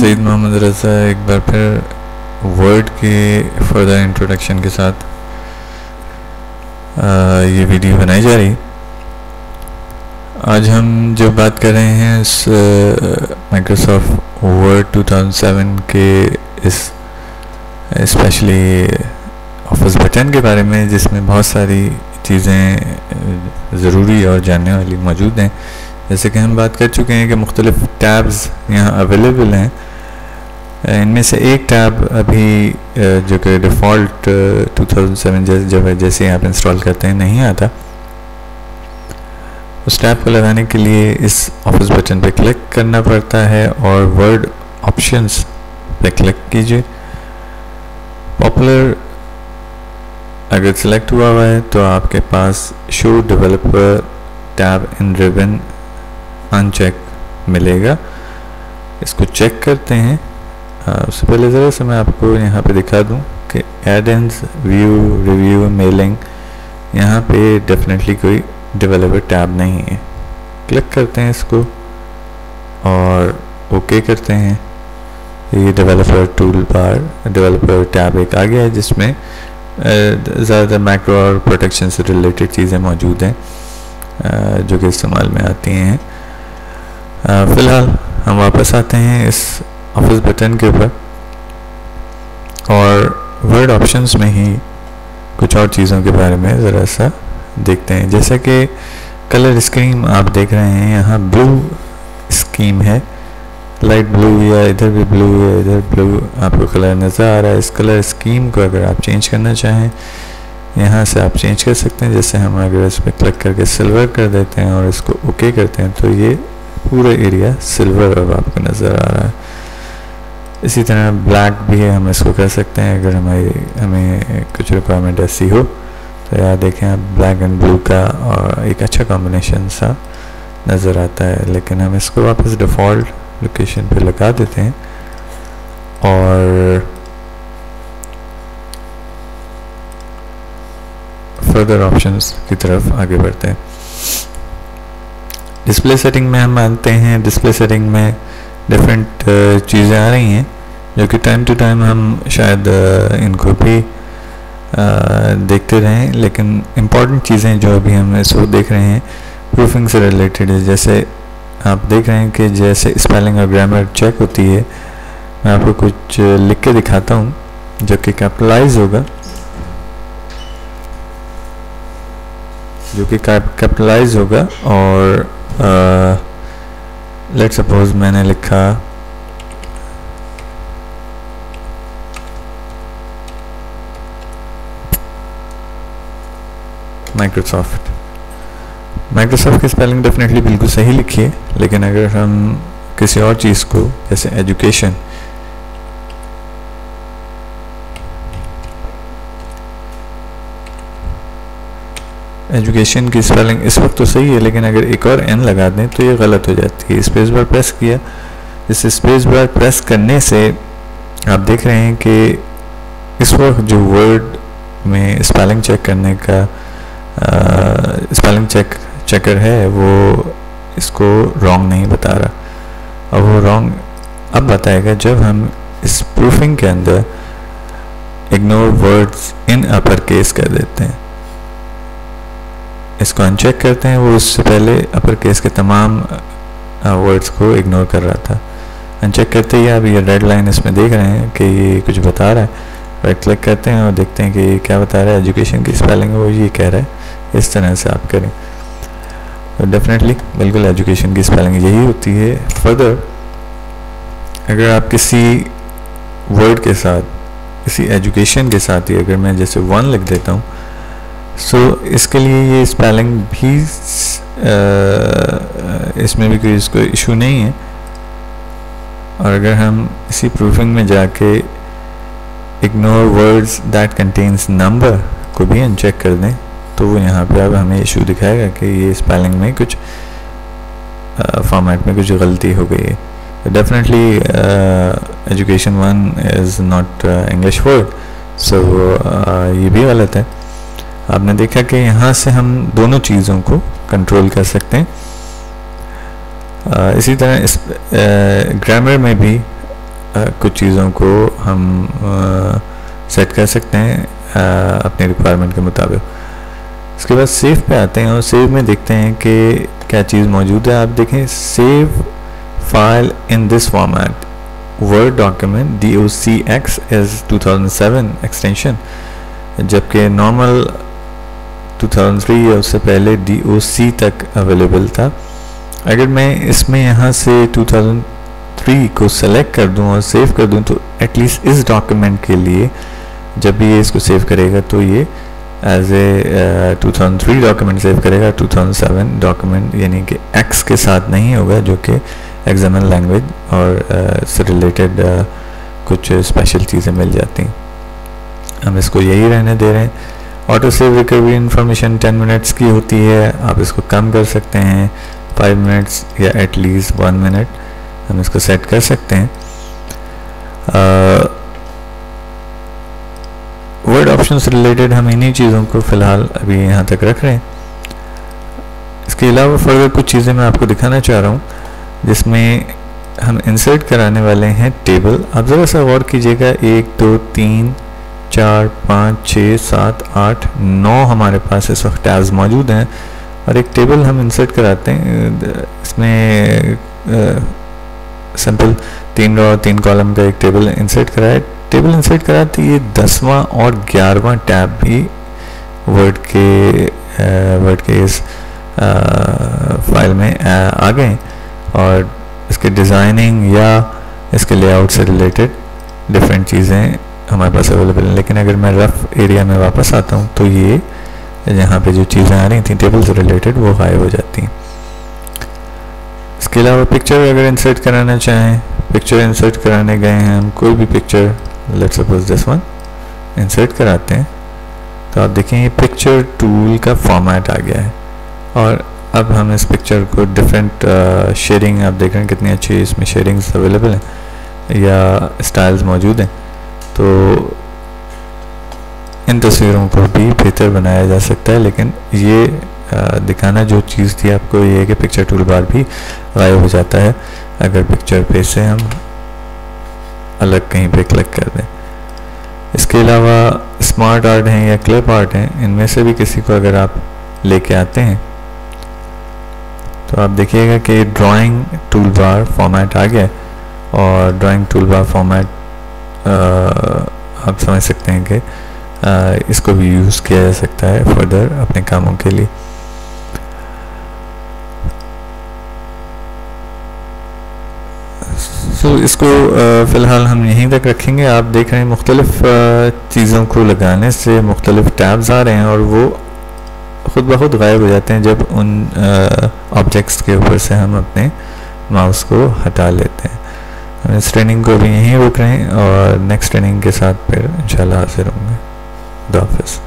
सईद मोहम्मद रज़ा एक बार फिर वर्ड के फर्दर इंट्रोडक्शन के साथ ये वीडियो बनाई जा रही। आज हम जो बात कर रहे हैं इस माइक्रोसॉफ्ट वर्ड 2007 के इस स्पेशली ऑफिस बटन के बारे में, जिसमें बहुत सारी चीज़ें ज़रूरी और जानने वाली मौजूद हैं। जैसे कि हम बात कर चुके हैं कि मुख्तलिफ टैब्स यहाँ अवेलेबल हैं। इनमें से एक टैब अभी जो कि डिफ़ॉल्ट 2007 जैसे आप इंस्टॉल करते हैं नहीं आता। उस टैब को लगाने के लिए इस ऑफिस बटन पे क्लिक करना पड़ता है और वर्ड ऑप्शंस पे क्लिक कीजिए। पॉपुलर अगर सिलेक्ट हुआ है तो आपके पास show developer tab in ribbon uncheck मिलेगा। इसको चेक करते हैं। उससे पहले ज़रा से मैं आपको यहाँ पे दिखा दूँ कि एड-इन्स, व्यू, रिव्यू, मेलिंग, यहाँ पे डेफिनेटली कोई डेवलपर टैब नहीं है। क्लिक करते हैं इसको और ओके करते हैं। ये developer tool bar developer tab एक आ गया है, जिसमें ज़्यादातर मैक्रो और प्रोटेक्शन से रिलेटेड चीज़ें मौजूद हैं जो कि इस्तेमाल में आती हैं। फ़िलहाल हम वापस आते हैं इस ऑफिस बटन के ऊपर और वर्ड ऑप्शंस में ही कुछ और चीज़ों के बारे में ज़रा सा देखते हैं। जैसे कि कलर स्कीम आप देख रहे हैं, यहाँ ब्लू स्कीम है, लाइट ब्लू या इधर भी ब्लू या इधर ब्लू आपको कलर नज़र आ रहा है। इस कलर स्कीम को अगर आप चेंज करना चाहें यहाँ से आप चेंज कर सकते हैं। जैसे हम अगर इस पर क्लिक करके सिल्वर कर देते हैं और इसको ओके करते हैं तो ये पूरा एरिया सिल्वर अब आपको नज़र आ रहा है। इसी तरह ब्लैक भी है, हम इसको कर सकते हैं अगर हमें कुछ रिक्वायरमेंट ऐसी हो। तो यहाँ देखें आप ब्लैक एंड ब्लू का और एक अच्छा कॉम्बिनेशन सा नज़र आता है। लेकिन हम इसको वापस डिफ़ॉल्ट लोकेशन पे लगा देते हैं और फर्दर ऑप्शंस की तरफ आगे बढ़ते हैं। डिस्प्ले सेटिंग में हम मानते हैं, डिस्प्ले सेटिंग में डिफरेंट चीज़ें आ रही हैं जो कि टाइम टू टाइम हम शायद इनको भी देखते रहें, लेकिन इम्पॉर्टेंट चीज़ें जो अभी हम इसको देख रहे हैं प्रूफिंग से रिलेटेड है। जैसे आप देख रहे हैं कि जैसे स्पेलिंग और ग्रामर चेक होती है, मैं आपको कुछ लिख के दिखाता हूँ जो कि कैपिटलाइज होगा, और लेट सपोज मैंने लिखा माइक्रोसॉफ्ट की स्पेलिंग डेफिनेटली बिल्कुल सही लिखी है। लेकिन अगर हम किसी और चीज़ को जैसे एजुकेशन की स्पेलिंग इस वक्त तो सही है, लेकिन अगर एक और एन लगा दें तो ये गलत हो जाती है। स्पेस बार प्रेस किया, इस स्पेस बार प्रेस करने से आप देख रहे हैं कि इस वक्त जो वर्ड में स्पेलिंग चेक करने का स्पेलिंग चेकर है वो इसको रॉन्ग नहीं बता रहा। और वो रॉन्ग अब बताएगा जब हम इस प्रूफिंग के अंदर ignore words in upper case कर देते हैं। इसको अनचेक करते हैं, वो उससे पहले अपर केस के तमाम वर्ड्स को इग्नोर कर रहा था। अनचेक करते ही आप ये रेड लाइन इसमें देख रहे हैं कि ये कुछ बता रहा है। राइट क्लिक करते हैं और देखते हैं कि क्या बता रहा है। एजुकेशन की स्पेलिंग वो ये कह रहा है, इस तरह से आप करें तो डेफिनेटली बिल्कुल एजुकेशन की स्पेलिंग यही होती है। फर्दर अगर आप किसी वर्ड के साथ, किसी एजुकेशन के साथ ही अगर मैं जैसे 1 लिख देता हूँ, सो इसके लिए ये स्पेलिंग भी इसमें भी कोई इसको इशू नहीं है। और अगर हम इसी प्रूफिंग में जाके ignore words that contains number को भी अनचेक कर दें तो वो यहाँ पे अब हमें इशू दिखाएगा कि ये स्पेलिंग में कुछ फॉर्मेट में कुछ गलती हो गई है। Definitely education 1 is not English word, so ये भी गलत है। आपने देखा कि यहाँ से हम दोनों चीज़ों को कंट्रोल कर सकते हैं। इसी तरह इस ग्रामर में भी कुछ चीज़ों को हम सेट कर सकते हैं अपने रिक्वायरमेंट के मुताबिक। इसके बाद सेव पे आते हैं और सेव में देखते हैं कि क्या चीज़ मौजूद है। आप देखें, save file in this format word document docx is 2007 extension, जबकि नॉर्मल 2003 या उससे पहले doc तक अवेलेबल था। अगर मैं इसमें यहाँ से 2003 को सेलेक्ट कर दूँ और सेव कर दूँ तो एटलीस्ट इस डॉक्यूमेंट के लिए जब भी ये इसको सेव करेगा तो ये एज ए 2003 डॉक्यूमेंट सेव करेगा, 2007 डॉक्यूमेंट यानी कि x के साथ नहीं होगा, जो कि XML लैंग्वेज और से रिलेटेड कुछ स्पेशल चीज़ें मिल जाती हैं। हम इसको यही रहने दे रहे हैं। Auto save recovery information 10 minutes की होती है, आप इसको कम कर सकते हैं 5 मिनट्स या एटलीस्ट 1 मिनट हम इसको सेट कर सकते हैं। वर्ड ऑप्शन से रिलेटेड हम इन्हीं चीज़ों को फ़िलहाल अभी यहाँ तक रख रहे हैं। इसके अलावा फर्दर कुछ चीज़ें मैं आपको दिखाना चाह रहा हूँ जिसमें हम इंसर्ट कराने वाले हैं टेबल। आप ज़रा सा गौर कीजिएगा, 1 2 3 4 5 6 7 8 9 हमारे पास इस वक्त टैब्स मौजूद हैं और एक टेबल हम इंसर्ट कराते हैं। इसमें सिंपल 3 रो 3 कॉलम का एक टेबल इंसर्ट कराए। टेबल इंसर्ट कराते ये 10वां और 11वां टैब भी वर्ड के इस फाइल में आ गए और इसके डिज़ाइनिंग या इसके लेआउट से रिलेटेड डिफरेंट चीज़ें हमारे पास अवेलेबल हैं। लेकिन अगर मैं रफ एरिया में वापस आता हूँ तो ये यहाँ पे जो चीज़ें आ रही थी टेबल से रिलेटेड वो गायब हो जाती हैं। इसके अलावा पिक्चर अगर इंसर्ट कराना चाहें, पिक्चर इंसर्ट कराने गए हैं हम, कोई भी picture let's suppose this one insert कराते हैं तो आप देखें ये पिक्चर टूल का फॉर्मेट आ गया है और अब हम इस पिक्चर को डिफरेंट शेडिंग, आप देख रहे हैं कितनी अच्छी इसमें शेडिंग्स अवेलेबल हैं या स्टाइल्स मौजूद हैं। तो इन तस्वीरों को भी बेहतर बनाया जा सकता है, लेकिन ये दिखाना जो चीज़ थी आपको ये है कि पिक्चर टूल बार भी गायब हो जाता है अगर पिक्चर पे से हम अलग कहीं पे क्लिक कर दें। इसके अलावा स्मार्ट आर्ट हैं या क्लिप आर्ट हैं, इनमें से भी किसी को अगर आप लेके आते हैं तो आप देखिएगा कि ड्राइंग टूल बार फॉर्मेट आ गया और ड्राइंग टूल बार फॉर्मेट आप समझ सकते हैं कि इसको भी यूज़ किया जा सकता है फर्दर अपने कामों के लिए। तो इसको फ़िलहाल हम यहीं तक रखेंगे। आप देख रहे हैं मुख्तलिफ़ चीज़ों को लगाने से मुख्तलिफ़ टैब्स आ रहे हैं और वो ख़ुद ब खुद गायब हो जाते हैं जब उन ऑब्जेक्ट्स के ऊपर से हम अपने माउस को हटा लेते हैं। हम इस ट्रेनिंग को भी यहीं रोक रहे हैं और नेक्स्ट ट्रेनिंग के साथ फिर इंशाल्लाह हाजिर होंगे। खुदा हाफ़िज़।